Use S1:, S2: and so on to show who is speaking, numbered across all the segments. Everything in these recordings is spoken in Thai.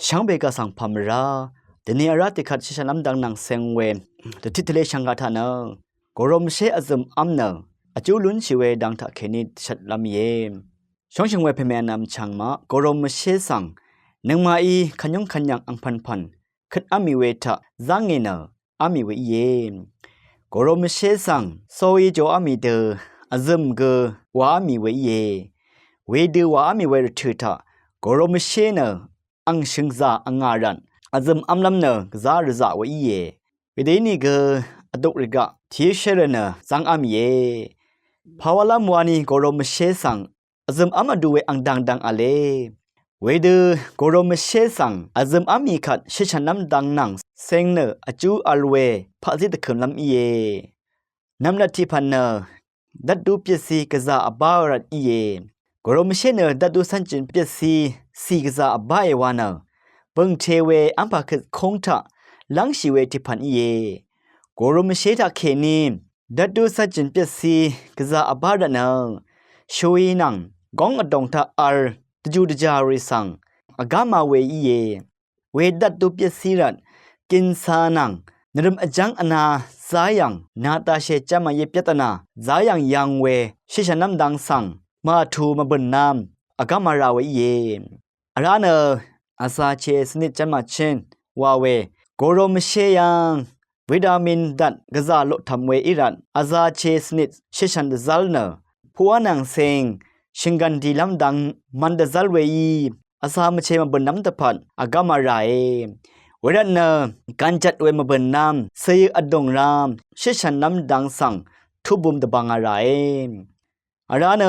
S1: ช่างเบกาสังพามราเดนีอาราติขัดชิชน้ำดังนังเซงเวนเดทิทเลช่างกาทานะกรมเชอซึมอัมนะอาจูลุนชิเวดังทักเคนิชัดลำเยมช่องชิงเวเพเมนำช่างมากรมเชสังนึงมาอีขันยงขันยังอังพันขัดอามิเวทะจังเงนะอามิเวเยมกรมเชสังโซยโจอามิเดอซึมเกวาอามิเวเยเวดือวาอามิเวรถือทะกรมเชนะอังชิงซาอังอารันอาซึมอัมลัมเนกซาร์ซาเวเยเวเดนี่เกอดุริกะทีเชเรนะสังอามิเยภาวะละมัวนีกรมเชสังอาซึมอัมอดูเวอังดังอาเลเวดือกรมเชสังอาซึมอามีขัดชิชน้ำดังนังเซงเนอจูอัลเวพะซิตะคืนลำเยน้ำนาทีพันเนดัดดูเปียซีกซาอบารัดเยกรมเชเนดัดดูสันจินเปียซีกซาอบายวานะเบิ่งเทเวอัมพะคือคงทะลังชีเวทิพันเยกรมเชทะเคนีดัดดูสันจินเปียซีกซาอบาระนะช่วยนังกองอดงทะอัลตจูดจาริสังอากามาเวเยเวดัดดูเปียซีรัดกินสานังนรมอจังอนาสายังนาตาเชจามาเยเปียตนาสายังยังเวชิชน้ำดังสังมาทูมาบนน้ำอากามาราเวเยอาราเนอาซาเชสนิจมาเชนวาเวโกโรมเชยังวิตามินดัดกะซาโลทำเวอิรันอาซาเชสนิจชิชันดซัลเนพัวนังเซงชิงกันดีลำดังมันดซัลเวยีอาซามเชมาบนน้ำตะพันอากามาราเอเวรันเนการจัดเวมาบนน้ำเสยอดงรามชิชันน้ำดังสังทุบุมตะบังอะไรอาราเน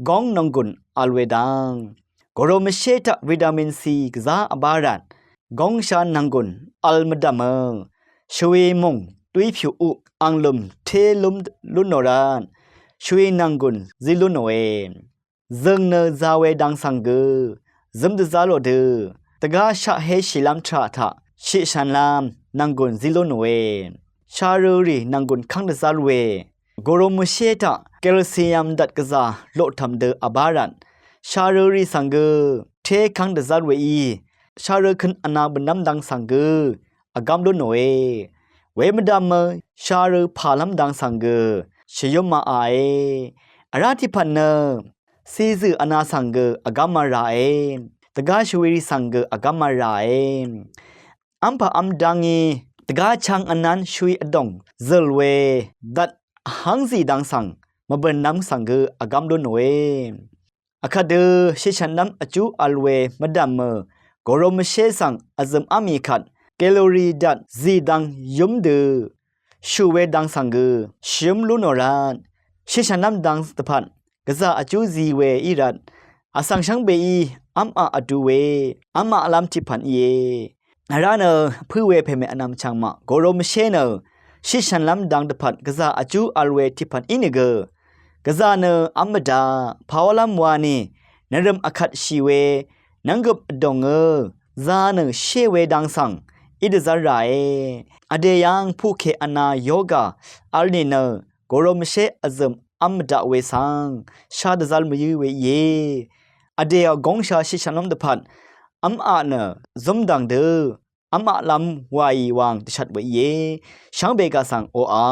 S1: กองนงกุนอัลเวดังกรมเชตะวิตามินซีกซาอบารันกองชานังกุนอัลมดามชเวมงตุยผิวอุอังลุมเทลุมลุนโนรานชเวนังกุนซิลุนโนเอซึงเนซาเวดังสังเกซึมดซาโลเดตะกาชะเฮชิลัมทราทะชิชันลามนังกุนซิลุนโนเอชารูรีนังกุนคังดซาลเวกรมเชตะแคลเซียมดัดกซาโลทำเดอบารันชารูรีสังเกเทคังดซาลเวอีชารูคันอนาบน้ำดังสังเกอากามลุนโนเอเวมดามชารูพาลัมดังสังเกชยมมาไออาราธิพันเนซีซืออนาสังเกอากามาราเอตกาชเวรีสังเกอากามาราเออัมพะอัมดังอีตกาชังอนันชุยอดงเซลเวดัดหังซีดังสังมาเบินน้ำสังเกอากามลุนโนเออาคาเดชิชันน้ำอจูอัลเวมดามกรมเชสังอาซึมอามีขัดแคลอรี่ดัดซีดังยุมเดชูเวดังสังเกชิมลุนโนรานชิชันน้ำดังสตพันกษาอจูซีเวอีรัดอาสังชังเบอีอัมอาอดูเวอัมมาอลัมทิพันเยอาราเนผู้เวเพเมอนามชังมากรมเชเนชิชันลำดังตพันกษาอจูอัลเวทิพันอินเกกษาเนอัมดาภาวลัมวานีนรมอคัดชีเวนังกบดงซาเนเชเวดังสังอิดซาไรอเดยังผู้เคอนาโยกาอัลเนเนกรมเชอซึมอัมดาเวสังชาดซัลมยูเวเยอเดียกงชาชิชันลมตพันอัมอาเนซมดังเดอัมอาลัมวายวางติชัดเวเยช่างเบกาสังโออา